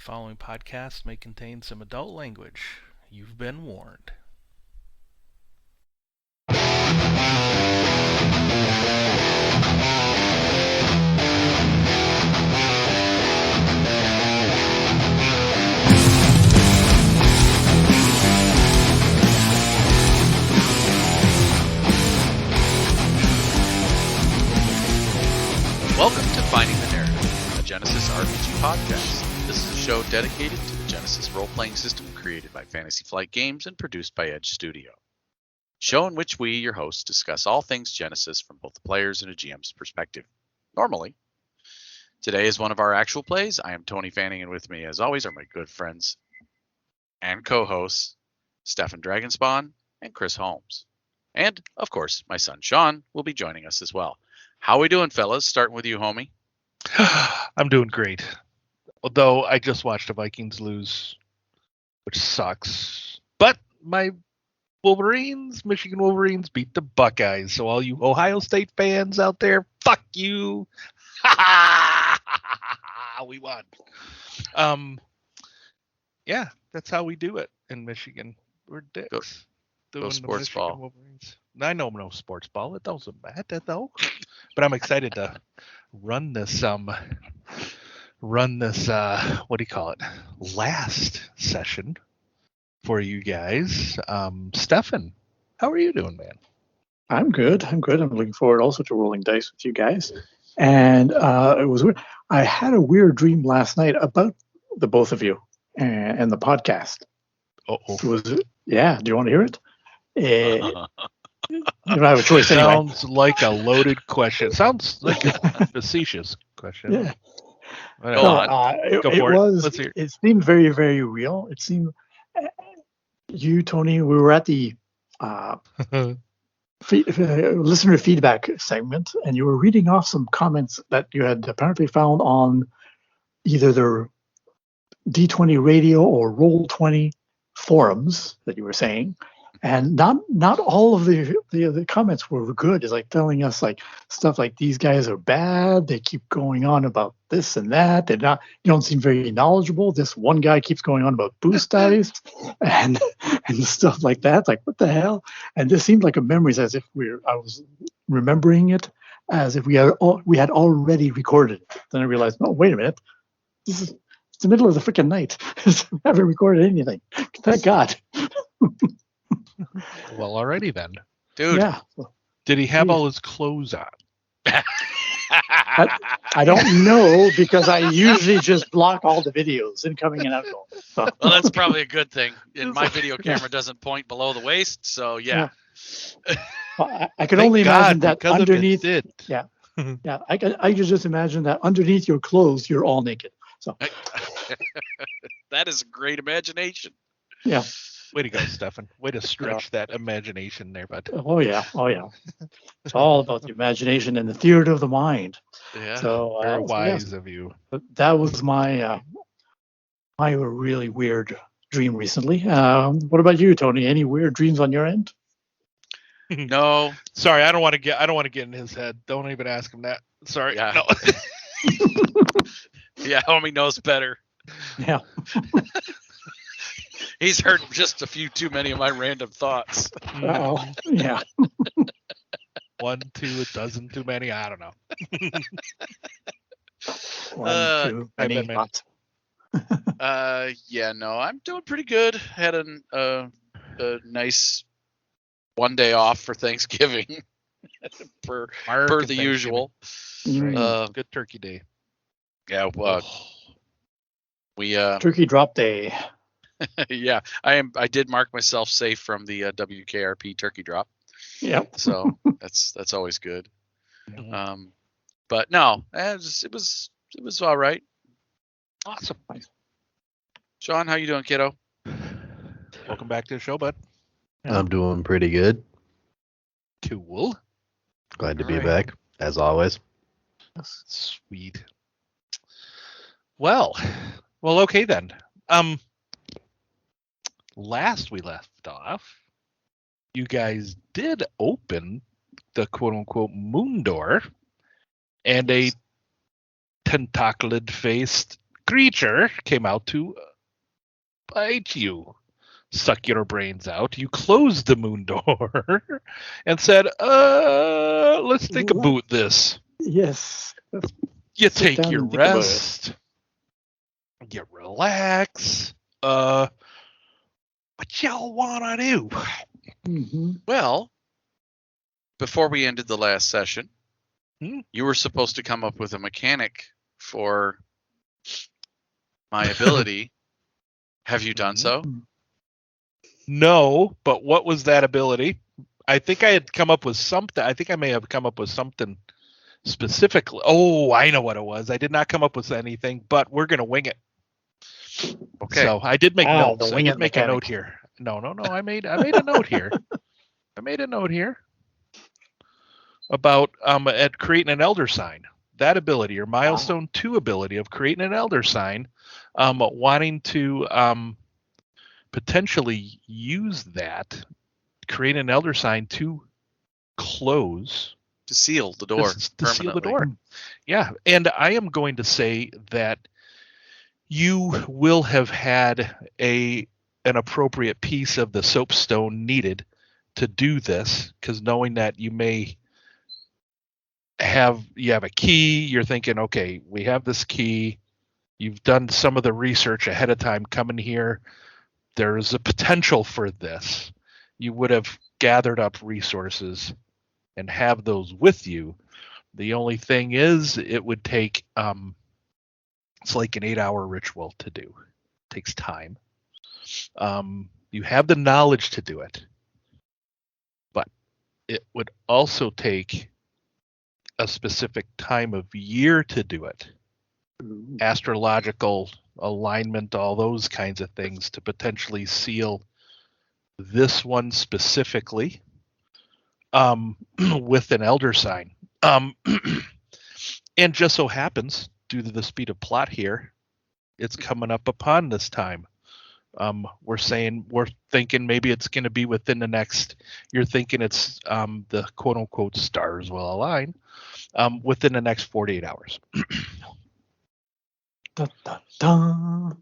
following podcast may contain some adult language. You've been warned. Welcome to Finding the Narrative, a Genesys RPG Podcast. This is a show dedicated to the Genesys Role Playing System created by Fantasy Flight Games and produced by Edge Studio. Show in which we, your hosts, discuss all things Genesys from both the players and a GM's perspective. Normally. Today is one of our actual plays. I am Tony Fanning, and with me, as always, are my good friends and co-hosts, Stefan Dragonspawn and Chris Holmes. And, of course, my son Sean will be joining us as well. How we doing, fellas? Starting with you, homie. I'm doing great. Although I just watched the Vikings lose, which sucks. But my Michigan Wolverines beat the Buckeyes. So all you Ohio State fans out there, fuck you. We won. Yeah, that's how we do it in Michigan. We're dicks. Go sports ball. Wolverines. I know no sports ball. It doesn't matter though. But I'm excited to run this what do you call it? Last session for you guys. Stefan, how are you doing, man? I'm good. I'm looking forward also to rolling dice with you guys. And it was weird. I had a weird dream last night about the both of you and the podcast. Yeah, do you want to hear it? You don't have a choice anyway. Sounds like a loaded question. Sounds like a facetious question. Yeah. Let's hear it. It seemed very, very real. It seemed you, Tony, we were at the listener feedback segment, and you were reading off some comments that you had apparently found on either their D20 Radio or Roll20 forums that you were saying. And not all of the comments were good. It's like telling us like stuff like these guys are bad. They keep going on about this and that. You don't seem very knowledgeable. This one guy keeps going on about boost dice and stuff like that. It's like, what the hell? And this seemed like a memory as if I was remembering it as if we had already recorded it. Then I realized, no, wait a minute. It's the middle of the freaking night. I haven't recorded anything. Thank God. Well, already then. Dude. Yeah. Did he have all his clothes on? I don't know, because I usually just block all the videos incoming and outgoing. So. Well, that's probably a good thing. And my video camera doesn't point below the waist, so yeah. Well, I can only imagine that underneath it. Yeah. Yeah. I could just imagine that underneath your clothes, you're all naked. So that is a great imagination. Yeah. Way to go, Stefan. Way to stretch that imagination there, bud. Oh yeah. It's all about the imagination and the theater of the mind. Yeah. So very wise of you. But that was my really weird dream recently. What about you, Tony? Any weird dreams on your end? No. Sorry, I don't want to get in his head. Don't even ask him that. Sorry. Yeah. No. Yeah, homie knows better. Yeah. He's heard just a few too many of my random thoughts. Oh, yeah. 1, 2, a dozen too many. I don't know. 1, 2, many thoughts. Yeah, no, I'm doing pretty good. Had a nice one day off for Thanksgiving, per the usual. Good turkey day. Yeah, we turkey drop day. Yeah, I did mark myself safe from the WKRP turkey drop. Yep. So that's always good. But no, it was all right. Awesome. Sean, how you doing, kiddo? Welcome back to the show, bud. I'm doing pretty good. Cool. Glad to be back, as always. Sweet. Well, okay then. Last we left off, you guys did open the quote-unquote moon door, and a tentacled-faced creature came out to bite you, suck your brains out. You closed the moon door and said, let's think about this. Yes. You sit take down your and think about it. rest. You relax. What y'all want to do? Mm-hmm. Well, before we ended the last session, Hmm? you were supposed to come up with a mechanic for my ability. Have you done so? No, but what was that ability? I think I had come up with something. I think I may have come up with something specifically. Oh, I know what it was. I did not come up with anything, but we're going to wing it. Okay. So I did make notes. the I wing did it make a mechanic. note here. No. I made a note here. I made a note here about at creating an elder sign. That ability, your milestone 2 ability of creating an elder sign, wanting to potentially use that, create an elder sign to close, To seal the door. to seal the door. Yeah, and I am going to say that you will have had an appropriate piece of the soapstone needed to do this, because knowing that you may have a key, you're thinking, okay, we have this key. You've done some of the research ahead of time coming here. There's a potential for this. You would have gathered up resources and have those with you. The only thing is, it would take it's like an 8-hour ritual to do. It takes time. You have the knowledge to do it, but it would also take a specific time of year to do it. Astrological alignment, all those kinds of things to potentially seal this one specifically with an elder sign. And just so happens, due to the speed of plot here, it's coming up upon this time. We're thinking maybe it's going to be within the next, you're thinking it's the quote unquote stars will align within the next 48 hours. Dun, dun, dun.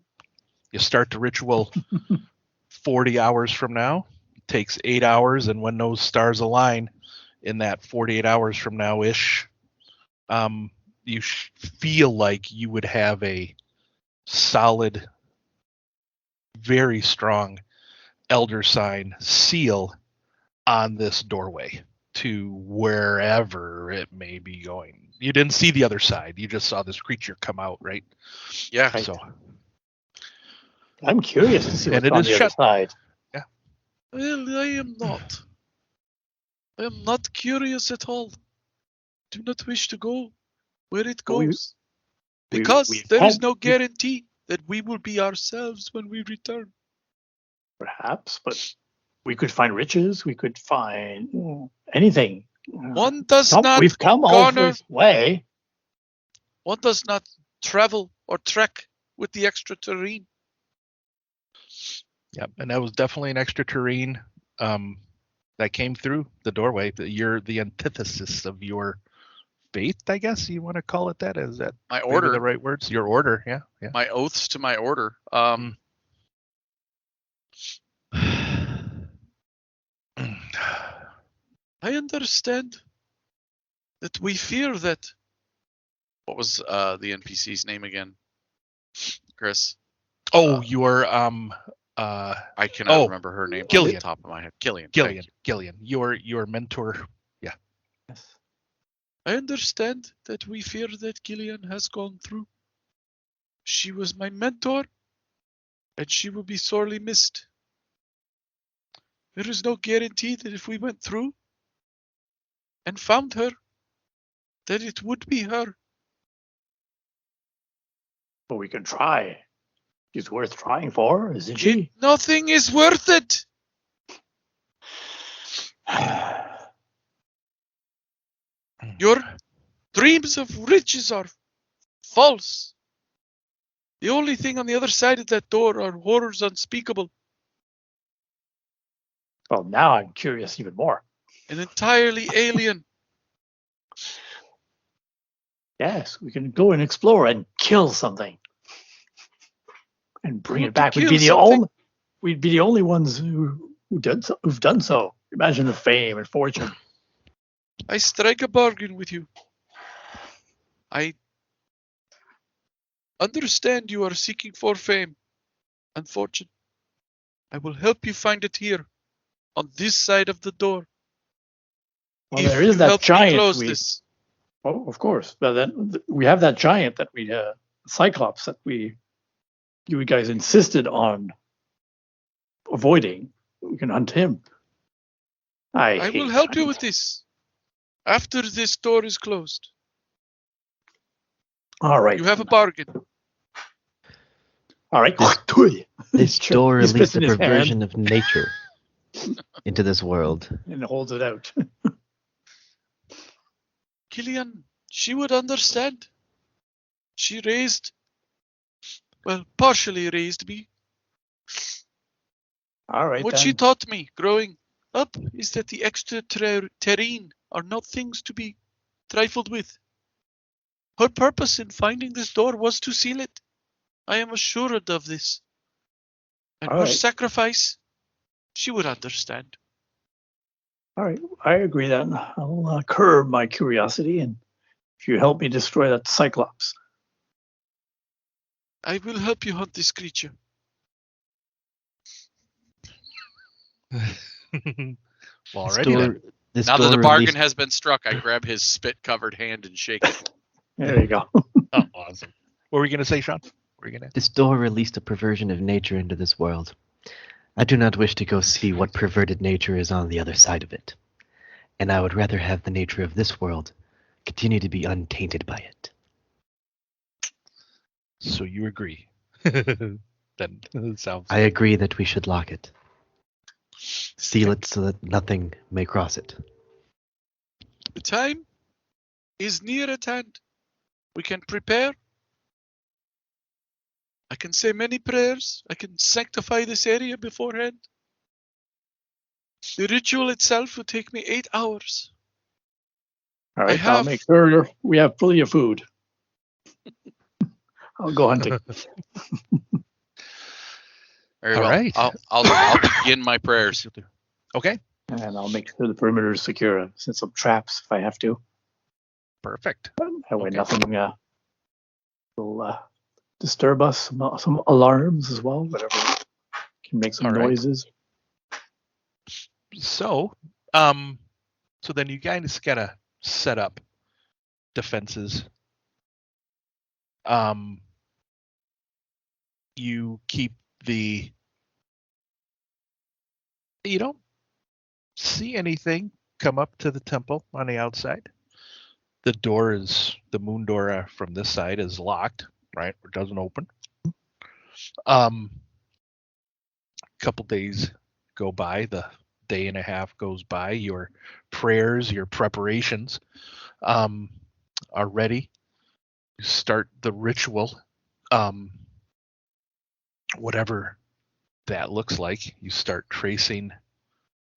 You start the ritual 40 hours from now. It takes 8 hours, and when those stars align in that 48 hours from now-ish, you feel like you would have a solid, very strong elder sign seal on this doorway to wherever it may be going. You didn't see the other side. You just saw this creature come out, right? Yeah. Right. So I'm curious to see And what's it on is the other shut. side. Well, I am not. I am not curious at all. Do not wish to go where it Well, goes. Because we've there is had- no guarantee that we will be ourselves when we return. Perhaps, but we could find riches. We could find anything. One does not We've come all garner- this way. One does not travel or trek with the extraterrene. Yep, and that was definitely an extra terrain that came through the doorway. You're the antithesis of your faith, I guess you want to call it that. Is that My maybe order, the right words? Your order, yeah. my oaths to my order. I understand that we fear that. What was the NPC's name again, Chris? Your I cannot remember her name Gillian. off the top of my head. Gillian. thank Gillian, your mentor. Yes. I understand that we fear that Gillian has gone through. She was my mentor, and she will be sorely missed. There is no guarantee that if we went through and found her, that it would be her. But we can try. She's worth trying for, isn't she? Nothing is worth it. Your dreams of riches are false. The only thing on the other side of that door are horrors unspeakable. Well, now I'm curious even more. And entirely alien. Yes, we can go and explore and kill something. and bring Want it back. to We'd be kill the something? only. We'd be the only ones who've done so. Imagine the fame and fortune. I strike a bargain with you. I understand you are seeking for fame and fortune. I will help you find it here, on this side of the door. Well, If there is you that help me giant. close this. Oh, of course. But then we have that giant that Cyclops that you guys insisted on avoiding. We can hunt him. I will help you with this. After this door is closed, All right. you have a bargain. All right. This door He's released a pissing his perversion hand of nature into this world. and holds it out. Gillian, she would understand. She partially raised me. All right. What then. she taught me growing up is that the extraterrene are not things to be trifled with. Her purpose in finding this door was to seal it. I am assured of this. And All her right. sacrifice, she would understand. All right. I agree then. I'll curb my curiosity, and if you help me destroy that Cyclops. I will help you hunt this creature. Well, This already door, then. this Now that door the bargain released- has been struck, I grab his spit-covered hand and shake it. There you go. Oh, awesome. What were you gonna say, Sean? What were you gonna? This door released a perversion of nature into this world. I do not wish to go see what perverted nature is on the other side of it. And I would rather have the nature of this world continue to be untainted by it. So you agree? Then it sounds. I agree that we should lock it. Seal it so that nothing may cross it. The time is near at hand. We can prepare. I can say many prayers. I can sanctify this area beforehand. The ritual itself will take me 8 hours. All right. have- I'll make sure we have plenty of food. I'll go hunting. Very All well. right. I'll begin my prayers. Okay. And I'll make sure the perimeter is secure. I'll set some traps if I have to. Perfect. That way Okay. nothing will disturb us. Some alarms as well, whatever can make some All right. noises. So, so then you guys gotta set up defenses. You keep you don't see anything come up to the temple on the outside. The moon door from this side is locked, right? It doesn't open. Couple days go by, the day and a half goes by, your prayers, your preparations are ready. You start the ritual, whatever that looks like. You start tracing,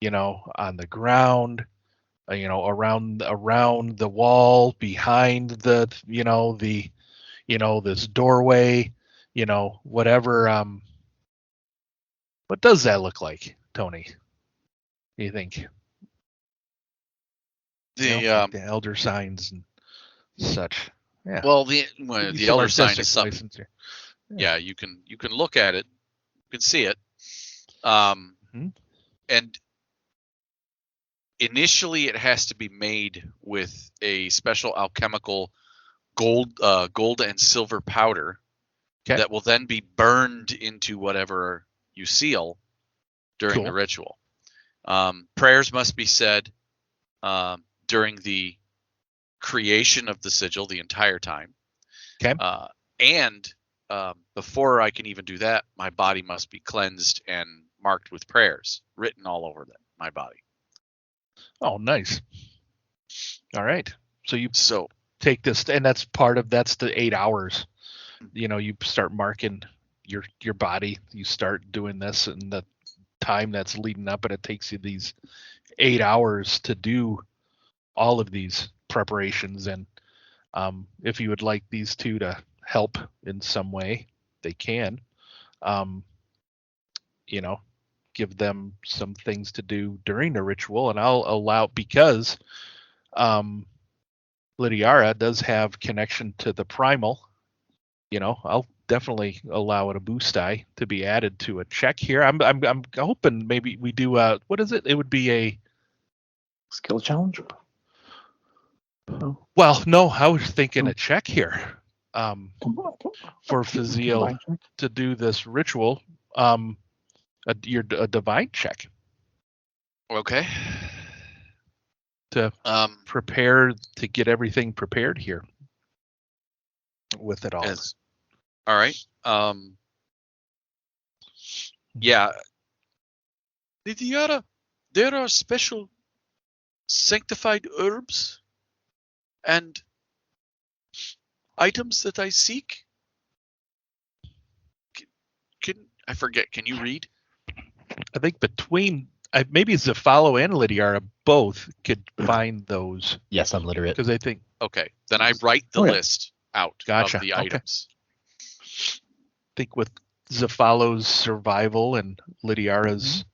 on the ground, around the wall, behind this doorway, whatever. What does that look like, Tony? You think? The The elder signs and such. Yeah. the Use elder some sign is artistic something. license here. Yeah, you can look at it, you can see it. And initially it has to be made with a special alchemical gold and silver powder that will then be burned into whatever you seal during the ritual. Prayers must be said during the creation of the sigil the entire time. Okay. And before I can even do that, my body must be cleansed and marked with prayers written all over my body. Oh, nice. All right. So you So take this, and that's the 8 hours. You start marking your body. You start doing this, and the time that's leading up, and it takes you these 8 hours to do all of these preparations. And if you would like these two to help in some way, they can. you know, give them some things to do during the ritual, and I'll allow, because Lydiara does have connection to the primal, I'll definitely allow it a boost die to be added to a check here. I'm hoping maybe we do what is it? It would be a skill challenge. Well, no, I was thinking a check here. For Physiel to do this ritual, a divine check. Okay. To prepare, to get everything prepared here with it all. All right. Yeah. Lydiara, there are special sanctified herbs and items that I seek. I forget. Can you read? I think maybe Zafalo and Lydiara both could find those. Yes, I'm literate. Because I think. Okay, then I write the list out of the items. I think with Zafalo's survival and Lydiara's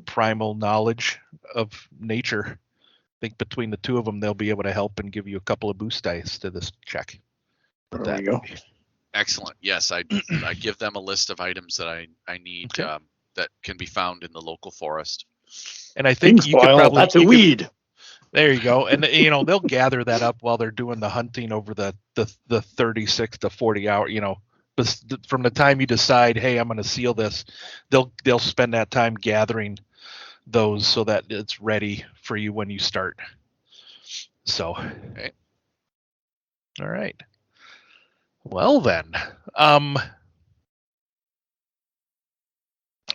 primal knowledge of nature, I think between the two of them, they'll be able to help and give you a couple of boost dice to this check. There you go. Excellent. Yes, I give them a list of items that I need that can be found in the local forest. And I think you could probably, that's a weed. There you go. And they'll gather that up while they're doing the hunting over the 36 to 40 hour, from the time you decide, hey, I'm going to seal this, they'll spend that time gathering those so that it's ready for you when you start. So, okay. All right. Well then,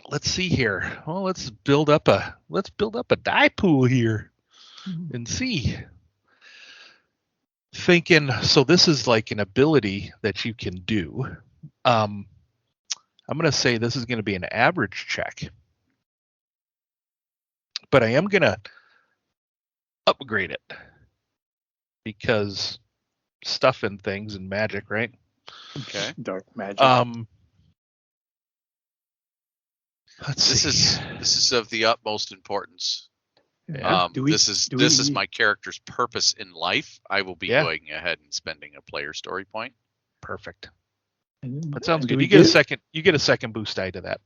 let's see here. Well, let's build up a die pool here and see. Thinking, so this is like an ability that you can do. I'm going to say this is going to be an average check, but I am going to upgrade it because stuff and things and magic, right? Okay. Dark magic. This is of the utmost importance. Yeah. This is my character's purpose in life. I will be going ahead and spending a player story point. Perfect. That sounds good. You get a second boost die to that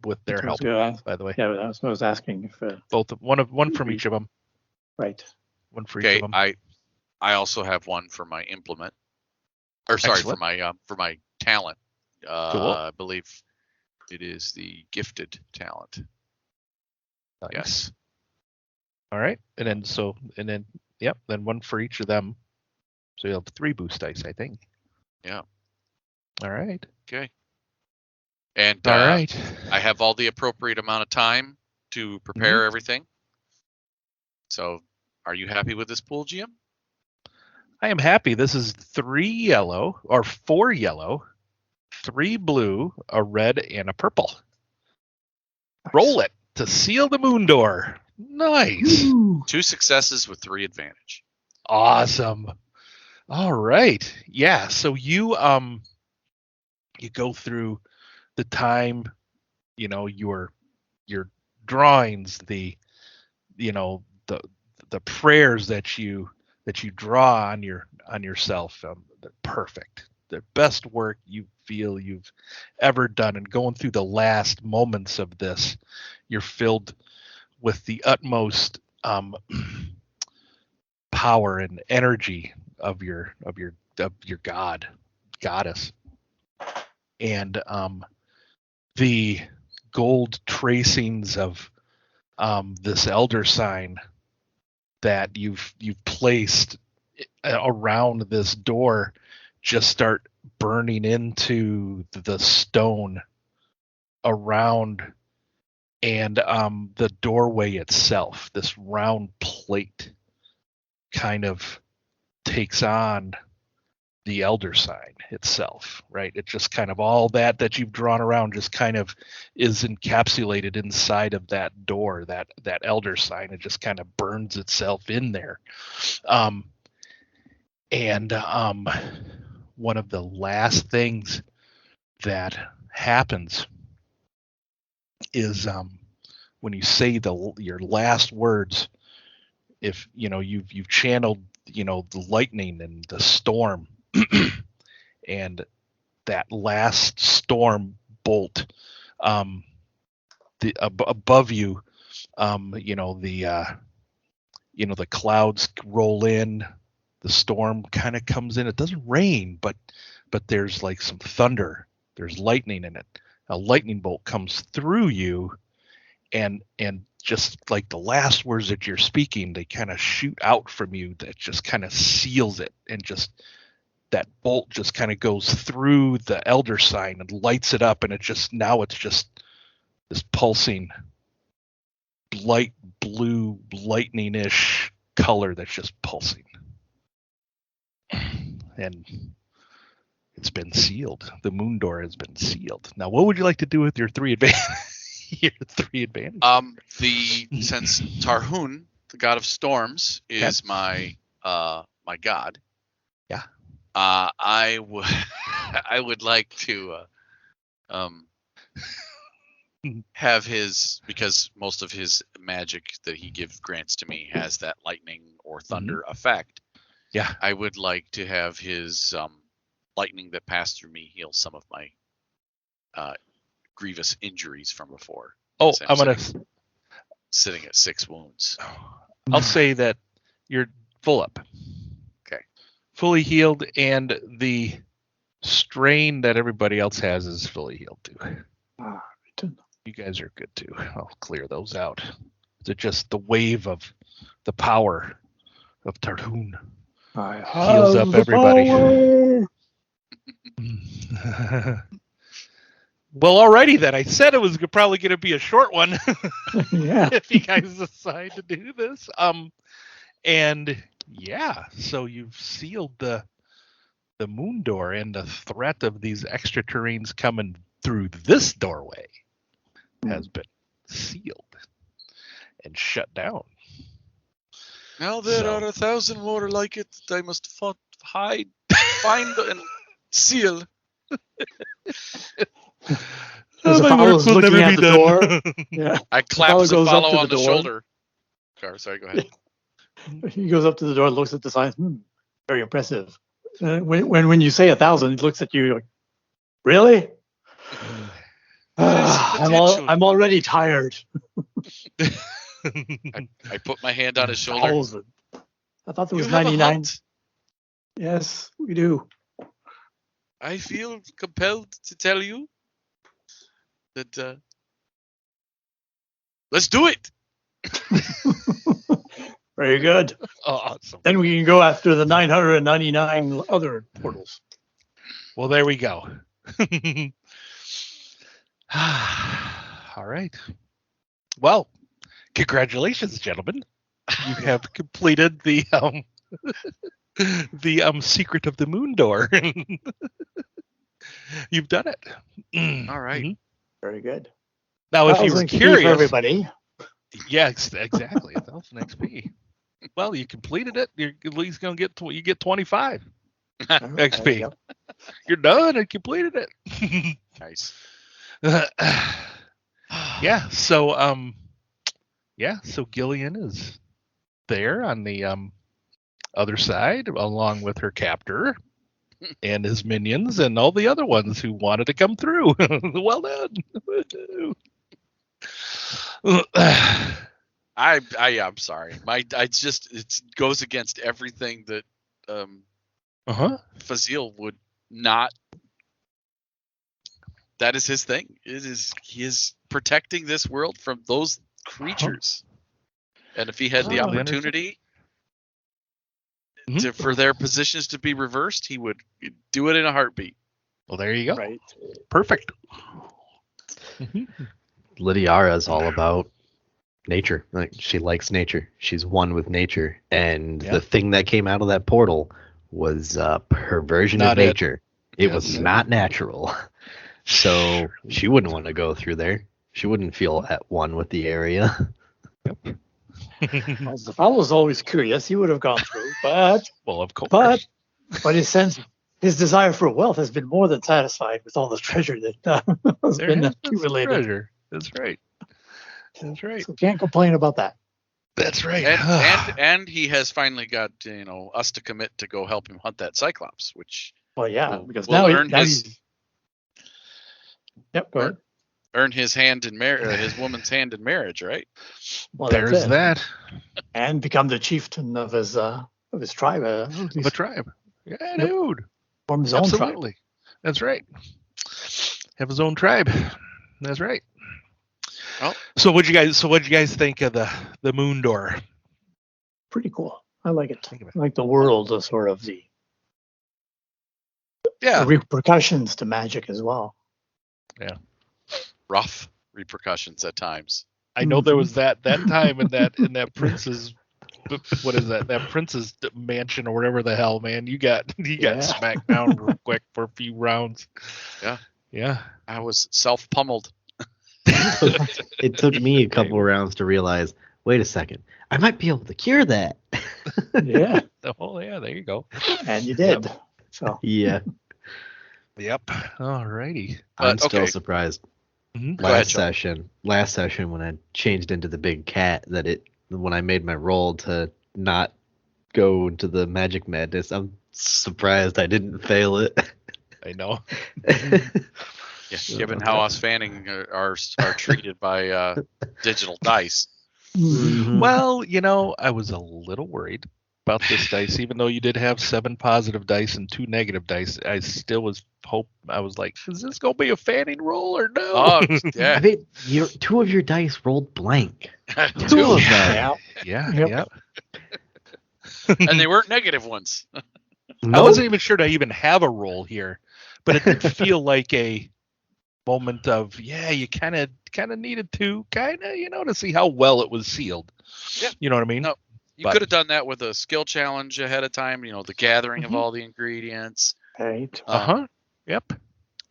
with their help. By the way. Yeah, I was asking if one from each of them. Right. One for each of them. I also have one for my implement. Or sorry, for my talent. Cool. I believe it is the gifted talent. Nice. Yes. All right. And then one for each of them. So you'll have 3 boost dice, I think. Yeah. All right. Okay. And all right. I have all the appropriate amount of time to prepare everything. So are you happy with this pool, GM? I am happy. This is 4 yellow, 3 blue, a red, and a purple. Roll it to seal the moon door. Nice. Ooh. 2 successes with 3 advantage. Awesome. All right. Yeah. So you go through the time, your drawings, the prayers that you draw on yourself. They're perfect. The best work you feel you've ever done. And going through the last moments of this, you're filled with the utmost power and energy of your goddess, and the gold tracings of this elder sign that you've placed around this door just start burning into the stone around, and the doorway itself, this round plate, kind of takes on the elder sign itself, right? It just kind of, all that you've drawn around just kind of is encapsulated inside of that door, that elder sign. It just kind of burns itself in there. And one of the last things that happens is when you say your last words, if you've channeled the lightning and the storm, and that last storm bolt above you, the clouds roll in, the storm kind of comes in. It doesn't rain, but there's like some thunder, there's lightning in it. A lightning bolt comes through you, and just like the last words that you're speaking, they kind of shoot out from you. That just kind of seals it, and just that bolt just kind of goes through the elder sign and lights it up, and it's just this pulsing light blue lightning-ish color that's just pulsing, and it's been sealed. The moon door has been sealed. Now, what would you like to do with your 3 advantage? Since Tarhun, the god of storms, is my god. Yeah. I would like to have his, because most of his magic that he grants to me has that lightning or thunder effect. Yeah. I would like to have his lightning that passed through me heal some of my grievous injuries from before. Oh, So I'm gonna sitting at 6 wounds. I'll say that you're full up. Okay. Fully healed, and the strain that everybody else has is fully healed too. You guys are good too. I'll clear those out. Is it just the wave of the power of Tarhun heals up everybody? Well, alrighty then. I said it was probably going to be a short one. Yeah. If you guys decide to do this. And yeah, so you've sealed the moon door, and the threat of these extraterrenes coming through this doorway has been sealed and shut down. Now there are 1,000 more like it that I must find, and seal. As My Apollo's work will looking never at be the done. door. Yeah. I clap Apollo goes up Apollo to on the the door. shoulder. Sorry, go ahead. He goes up to the door, looks at the signs. Very impressive. When you say 1,000, he looks at you like, really? I'm already tired. I put my hand on his shoulder. 1,000. I thought there was You have a 99. hunt. Yes, we do. I feel compelled to tell you that let's do it. Very good. Oh, awesome. Then we can go after the 999 other portals. Well, there we go. All right. Well, congratulations, gentlemen. You have completed the secret of the moon door. You've done it. All right. Mm-hmm. Very good. Now, if you were curious, for everybody. yeah, exactly, 1,000 XP. Well, you completed it. You're at least gonna get 25 XP. You're done and completed it. Nice. Yeah. So So Gillian is there on the other side, along with her captor and his minions and all the other ones who wanted to come through. Well done. I'm sorry. It goes against everything that Fazil would not. That is his thing. He is protecting this world from those creatures. And if he had the opportunity for their positions to be reversed, he would do it in a heartbeat. Well, there you go. Right. Perfect. Lydiara is all about nature. Like, she likes nature. She's one with nature. And the thing that came out of that portal was her version of nature. It was not natural. So she wouldn't want to go through there. She wouldn't feel at one with the area. Yep. Well, the fellow's always curious. He would have gone through, but Well, of course. but his desire for wealth has been more than satisfied with all the treasure that has been accumulated. Treasure. That's right. That's right. So can't complain about that. That's right. And he has finally got us to commit to go help him hunt that Cyclops, which Well, yeah, will because will now, earn his Yep, go ahead. earn his hand in his woman's hand in marriage, right? Well, There's that's it. that. And become the chieftain of his tribe. Of a tribe. Yeah, Yep. dude. Form his own tribe. Absolutely. That's right. Have his own tribe. That's right. Well, So what'd you guys think of the moon door? Pretty cool. I like it. Think of it. I like the world, the sort of the yeah, repercussions to magic as well. rough repercussions at times. I know there was that time in that prince's what is that prince's mansion or whatever the hell, man. You got smacked down real quick for a few rounds. Yeah. I was self-pummeled. It took me a couple rounds to realize, wait a second, I might be able to cure that. Yeah, Oh yeah, there you go. and you did. So Yeah. Yep. Alrighty. I'm But, still okay. surprised. Mhm. Go ahead, Last session when I changed into the big cat, when I made my roll to not go into the magic madness, I'm surprised I didn't fail it. I know. Yeah, given how us fanning are treated by digital dice. Mhm. Well, I was a little worried about this dice, even though you did have 7 positive dice and 2 negative dice. I still was I was like, is this gonna be a fanning roll or no? Oh, I yeah. mean, 2 of your dice rolled blank. 2 of Two. them. yeah, Yeah, Yep. yeah. And they weren't negative ones. I Nope. wasn't even sure to even have a roll here, but it did feel like a moment of, you kind of needed to to see how well it was sealed. Yeah. You know what I mean? No. You But- could have done that with a skill challenge ahead of time, the gathering of Mhm. all the ingredients. right. Yep.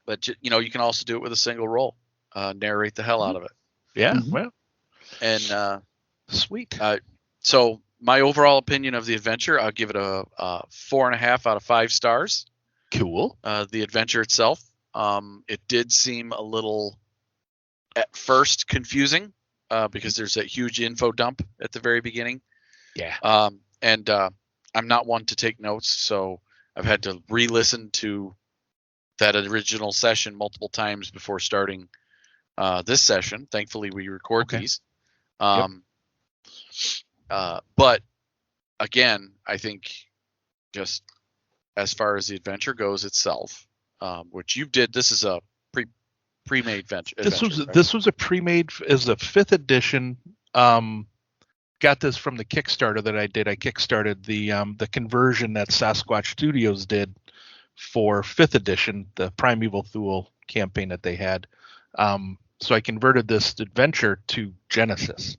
But you can also do it with a single roll. Narrate the hell out of it. Yeah. Mhm. Well, And sweet. so my overall opinion of the adventure, I'll give it a 4.5 out of 5 stars. Cool. The adventure itself, it did seem a little, at first, confusing because there's that huge info dump at the very beginning. Yeah. And I'm not one to take notes, so I've had to re-listen to that original session multiple times before starting this session. Thankfully, we record Okay. these. Yep. But again, I think just as far as the adventure goes itself, which you did, this is a pre-made adventure. This was a pre-made as a 5th edition. Got this from the Kickstarter that I did. I kickstarted the conversion that Sasquatch Studios did for 5th edition, the Primeval Thule campaign that they had. So I converted this adventure to Genesys.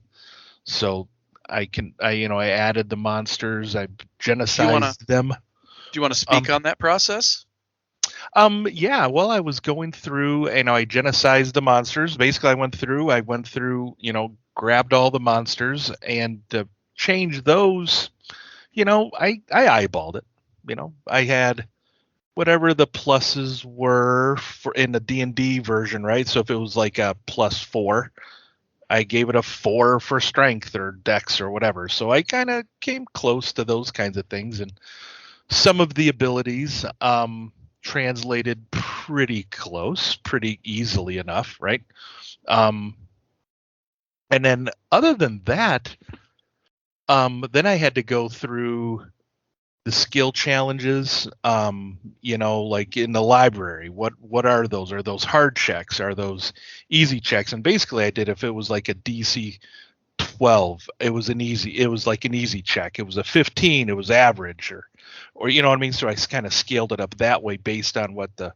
So I added the monsters. I genesized them. Do you want to speak on that process? Yeah, well, I was going through, I genesized the monsters. Basically, I went through, grabbed all the monsters and changed those. I eyeballed it. I had whatever the pluses were for in the D&D version, right? So if it was like a +4, I gave it a 4 for strength or dex or whatever. So I kind of came close to those kinds of things, and some of the abilities translated pretty close, pretty easily enough, right? And then other than that, then I had to go through the skill challenges, like in the library. What are those? Are those hard checks? Are those easy checks? And basically I did, if it was like a DC 12, it was like an easy check. It was a 15, it was average, or you know what I mean? So I kind of scaled it up that way based on what the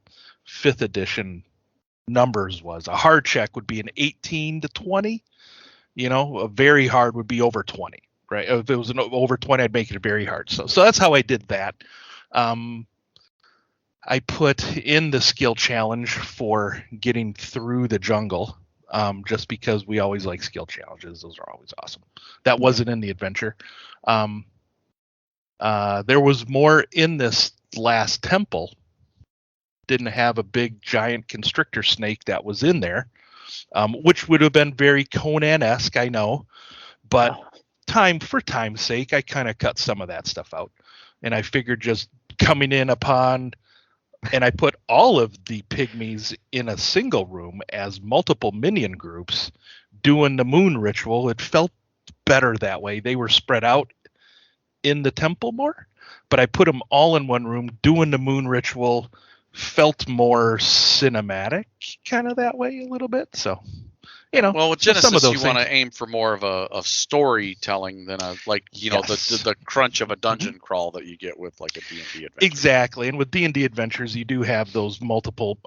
5th edition numbers was. A hard check would be an 18 to 20, a very hard would be over 20. Right. If it was an over 20, I'd make it very hard. So that's how I did that. I put in the skill challenge for getting through the jungle, just because we always like skill challenges. Those are always awesome. That wasn't in the adventure. There was more in this last temple. Didn't have a big giant constrictor snake that was in there. which would have been very Conan-esque, I know, but for time's sake, I kind of cut some of that stuff out. And I figured just coming in upon, and I put all of the pygmies in a single room as multiple minion groups doing the moon ritual. It felt better that way. They were spread out in the temple more, but I put them all in one room doing the moon ritual. Felt more cinematic kind of that way a little bit. So, well, with Genesys, some of those you want to aim for more of storytelling than the crunch of a dungeon crawl that you get with like a D&D adventure. Exactly. And with D&D adventures, you do have those multiple,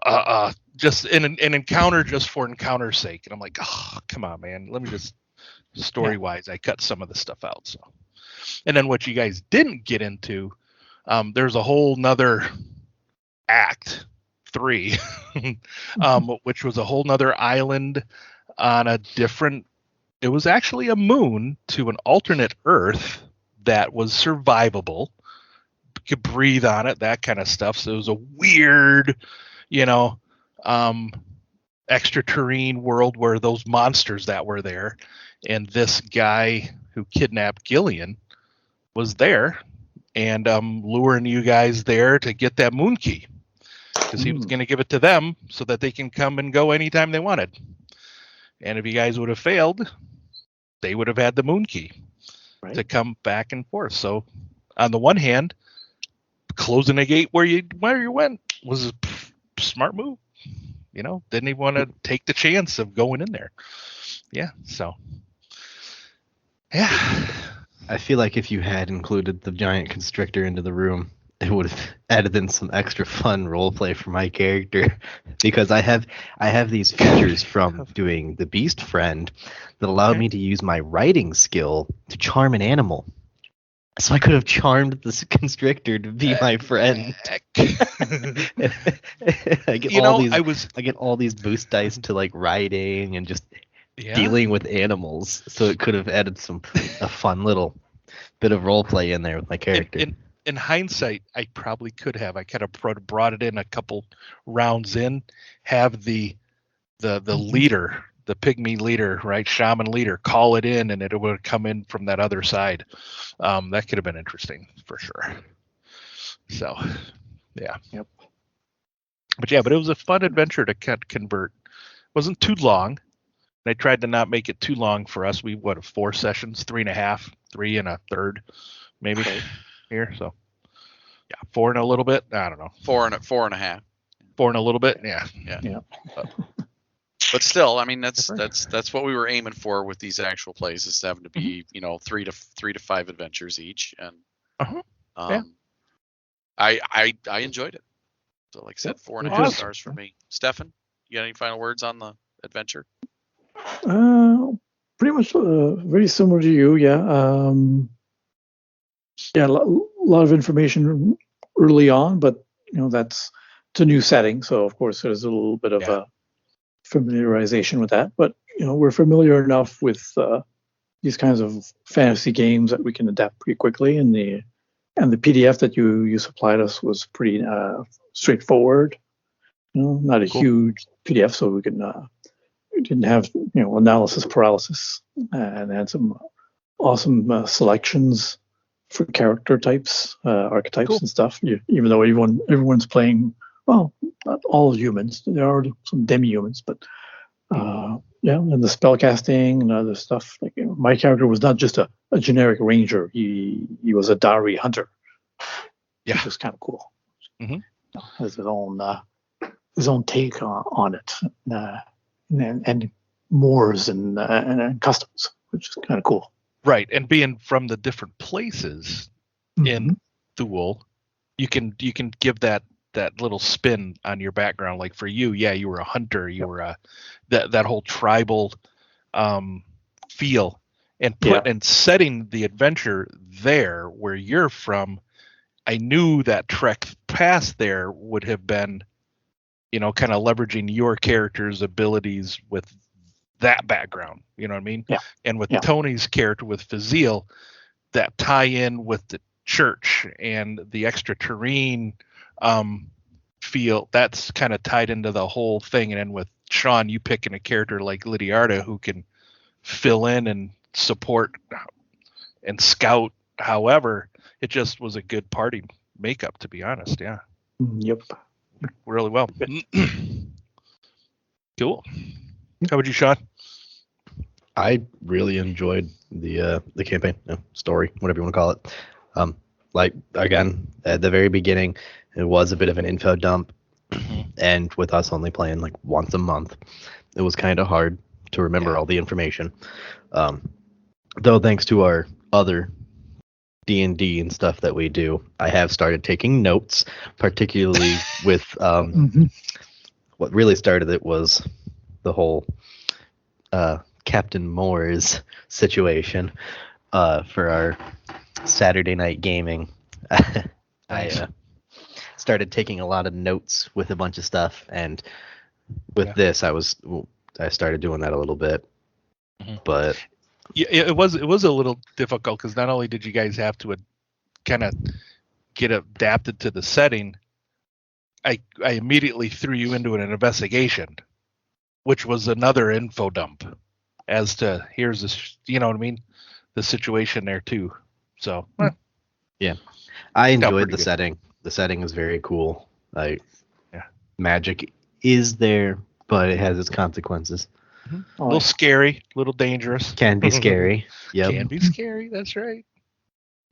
just an encounter just for encounter's sake. And I'm like, oh, come on, man. Let me just story-wise, I cut some of the stuff out. So, and then what you guys didn't get into, there's a whole nother Act 3, which was a whole nother island on a different, it was actually a moon to an alternate Earth that was survivable. You could breathe on it, that kind of stuff. So it was a weird, extraterrene world where those monsters that were there, and this guy who kidnapped Gillian was there and luring you guys there to get that moon key. Because he was going to give it to them so that they can come and go anytime they wanted. And if you guys would have failed, they would have had the moon key to come back and forth. So on the one hand, closing a gate where you went was a smart move. Didn't even want to take the chance of going in there. Yeah. So, yeah. I feel like if you had included the giant constrictor into the room, it would have added in some extra fun role play for my character, because I have these features from doing the Beast Friend that allowed me to use my writing skill to charm an animal. So I could have charmed this constrictor to be my friend. I get all these boost dice to like writing and just dealing with animals. So it could have added a fun little bit of role play in there with my character. In hindsight, I probably could have. I kind of brought it in a couple rounds in, have the leader, the pygmy leader, right, shaman leader, call it in, and it would come in from that other side. That could have been interesting for sure. So, yeah. Yep. But it was a fun adventure to convert. It wasn't too long. I tried to not make it too long for us. We 4 sessions, 3.5, 3 and a third, maybe. Here, so 4 and a little bit. I don't know. 4 and a half. 4 and a little bit. Yeah. But still, I mean, that's what we were aiming for with these actual plays, is having to be 3 to 5 adventures each, and I enjoyed it. So, like I said, 4.5 stars for me. Stefan, you got any final words on the adventure? Pretty much very similar to you. Yeah. A lot of information early on, but it's a new setting, so of course there's a little bit of a familiarization with that. But we're familiar enough with these kinds of fantasy games that we can adapt pretty quickly. And the PDF that you supplied us was pretty straightforward. Not a huge PDF, so we didn't have analysis paralysis, and had some awesome selections for character types, archetypes, and stuff. Even though everyone's playing, well, not all humans. There are some demi-humans, but and the spellcasting and other stuff. Like my character was not just a generic ranger. He was a Dari hunter, which was kind of cool. Mm-hmm. Has his own take on it, and mores and customs, which is kind of cool. Right, and being from the different places in Thule, you can give that little spin on your background. Like for you, you were a hunter, you were that whole tribal feel, and setting the adventure there where you're from. I knew that trek past there would have been, kind of leveraging your character's abilities with that background, you know what I mean? Yeah. And with Tony's character with Fazil, that tie in with the church and the extraterrene feel, that's kind of tied into the whole thing. And then with Sean, you picking a character like Lydiarda who can fill in and support and scout. However, it just was a good party makeup, to be honest. Yeah. Yep. Really well. Cool. How about you, Sean? I really enjoyed the campaign, story, whatever you want to call it. Like, again, at the very beginning, it was a bit of an info dump, and with us only playing like once a month, it was kind of hard to remember all the information. Though thanks to our other D&D and stuff that we do, I have started taking notes, particularly with what really started it was the whole Captain Moore's situation for our Saturday night gaming. I started taking a lot of notes with a bunch of stuff, and with this, I started doing that a little bit, but yeah, it was a little difficult because not only did you guys have to kind of get adapted to the setting, I immediately threw you into an investigation, which was another info dump as to here's this, you know what I mean, the situation there too. So yeah, I enjoyed the setting. The setting is very cool. Magic is there, but it has its consequences. A little scary, a little dangerous. Can be scary. Yep. Can be scary. That's right.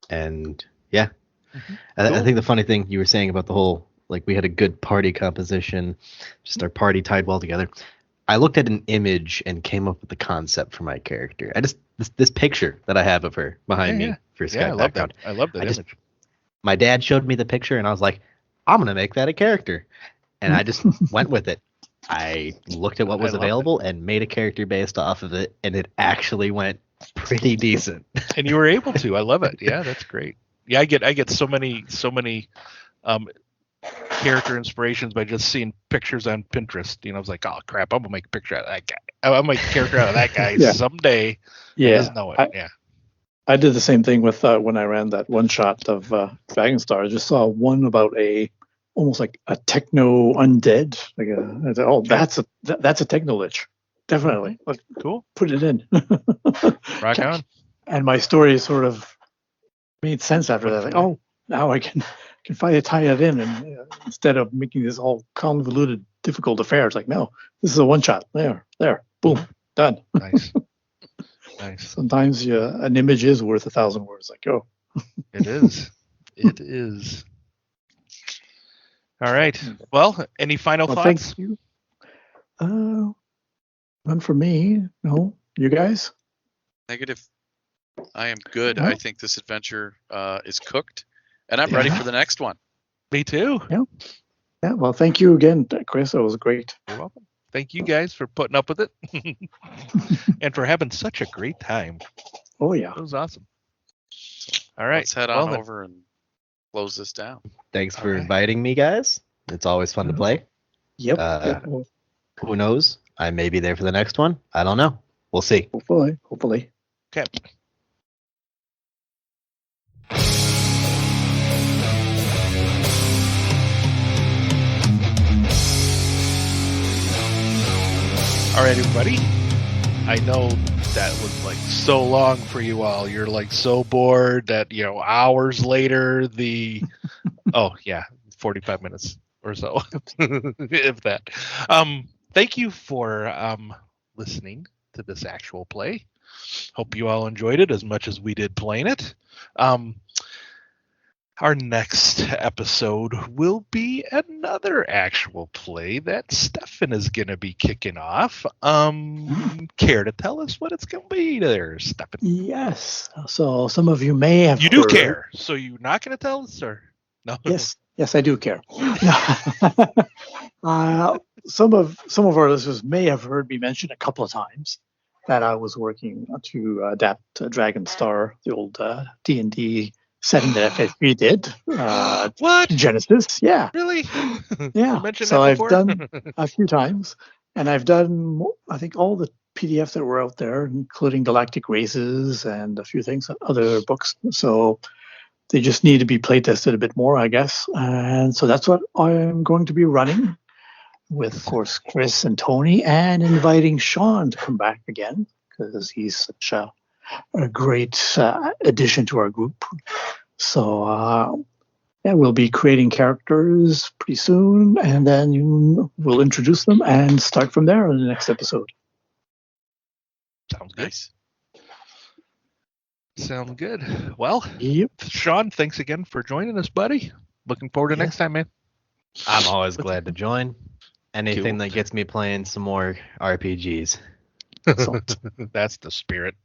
And yeah, I think the funny thing you were saying about the whole, like, we had a good party composition, just our party tied well together. I looked at an image and came up with the concept for my character. I just this picture that I have of her behind me for Skype I love background. that. I love that image. My dad showed me the picture, and I was like, I'm gonna make that a character, and I just went with it. I looked at what was available and made a character based off of it, and it actually went pretty decent. And you were able to. I love it. Yeah, that's great. Yeah, I get so many character inspirations by just seeing pictures on Pinterest. You know, I was like, oh crap, I'm gonna make a picture out of that guy. I'll make a character out of that guy someday. Yeah, he doesn't know it. I did the same thing with when I ran that one shot of Dragonstar. I just saw one about almost like a techno undead. I said, that's a techno lich, definitely. Let's put it in. Rock on. And my story sort of made sense after that. Like, oh, now I can finally tie it in, and instead of making this all convoluted, difficult affair, it's like, no, this is a one shot. There, boom, done. Nice. Sometimes an image is worth 1,000 words. Like, oh, it is. It is. All right. Well, any final thoughts? Thank you. None for me. No, you guys? Negative. I am good. I think this adventure is cooked, and I'm ready for the next one. Me too. Yeah. Well, thank you again, Chris. That was great. You're welcome. Thank you guys for putting up with it and for having such a great time. Oh, yeah. It was awesome. All right. Let's head on over and close this down. Thanks for inviting me, guys. It's always fun to play. Yep. Who knows? I may be there for the next one. I don't know. We'll see. Hopefully. Okay. All right, everybody. I know that was like so long for you all. You're like so bored that, hours later, 45 minutes or so, if that. Thank you for listening to this actual play. Hope you all enjoyed it as much as we did playing it. Our next episode will be another actual play that Stefan is going to be kicking off. Care to tell us what it's going to be there, Stefan? Yes. So some of you may have You do care. So you're not going to tell us, or no? Yes, I do care. Some of our listeners may have heard me mention a couple of times that I was working to adapt Dragonstar, the old D&D setting that FFB did. What? Genesys, yeah. Really? Yeah. So I've done a few times, and I've done, I think, all the PDFs that were out there, including Galactic Races and a few things, other books. So they just need to be play tested a bit more, I guess. And so that's what I'm going to be running. with, of course, Chris and Tony, and inviting Sean to come back again because he's such a great addition to our group. So, we'll be creating characters pretty soon, and then we'll introduce them and start from there in the next episode. Sounds good. Nice. Sounds good. Well, Yep. Sean, thanks again for joining us, buddy. Looking forward to next time, man. I'm always glad to join. Anything Cool. that gets me playing some more RPGs. Excellent. That's the spirit.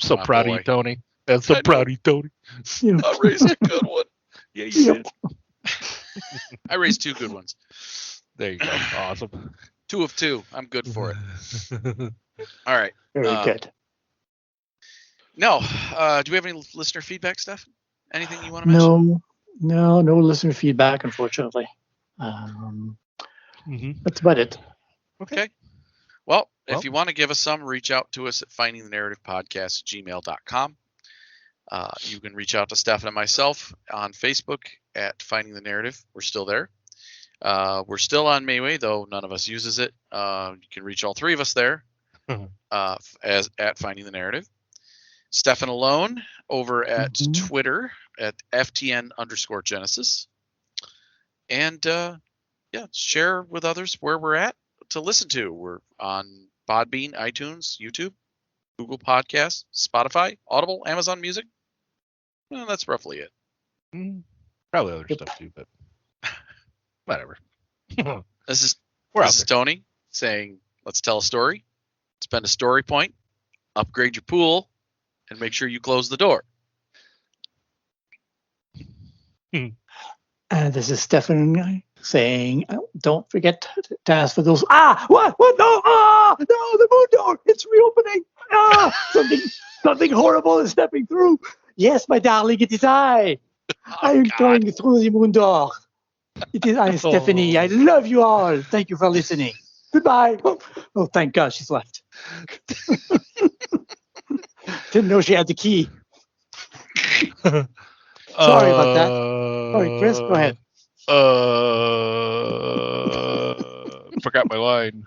So My proud of boy. you, Tony. That's so I proud of you, Tony. Yeah. I raised a good one. Yeah, you Yep. did. I raised 2 good ones. There you go. Awesome. 2 of 2. I'm good for it. All right. Very good. No. Do we have any listener feedback, Steph? Anything you want to mention? No listener feedback, unfortunately. That's about it. Okay. Well, Well. if you want to give us some, reach out to us at findingthenarrativepodcast@gmail.com. You can reach out to Steph and myself on Facebook at Finding the Narrative. We're still there. We're still on Mayway, though none of us uses it. You can reach all 3 of us there as at Finding the Narrative. Stefan Alone over at Twitter at FTN_Genesys. And share with others where we're at to listen to. We're on Podbean, iTunes, YouTube, Google Podcasts, Spotify, Audible, Amazon Music. Well, that's roughly it. Probably other stuff too, but whatever. This is We're out this is there. Tony saying, let's tell a story, spend a story point, upgrade your pool, and make sure you close the door. This is Stefan saying, don't forget to ask for those. What? No, the moon door. It's reopening. Something horrible is stepping through. Yes, my darling, it is I. I'm going through the moon door. It is I, Stephanie. I love you all. Thank you for listening. Goodbye. Oh, thank God she's left. Didn't know she had the key. Sorry about that. Sorry, Chris, go ahead. Forgot my line.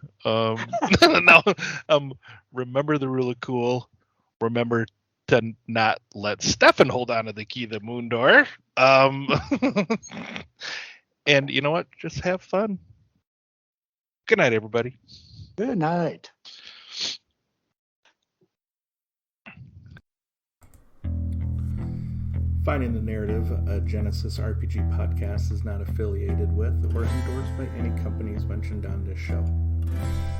Remember the rule of cool. Remember to not let Stefan hold on to the key to the moon door. And you know what? Just have fun. Good night, everybody. Good night. Finding the Narrative, a Genesys RPG podcast, is not affiliated with or endorsed by any companies mentioned on this show.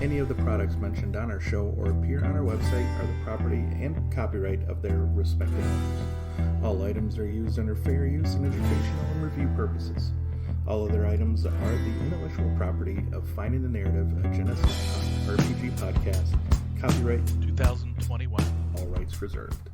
Any of the products mentioned on our show or appear on our website are the property and copyright of their respective owners. All items are used under fair use and educational and review purposes. All other items are the intellectual property of Finding the Narrative, a Genesys RPG podcast. Copyright 2021. all rights reserved.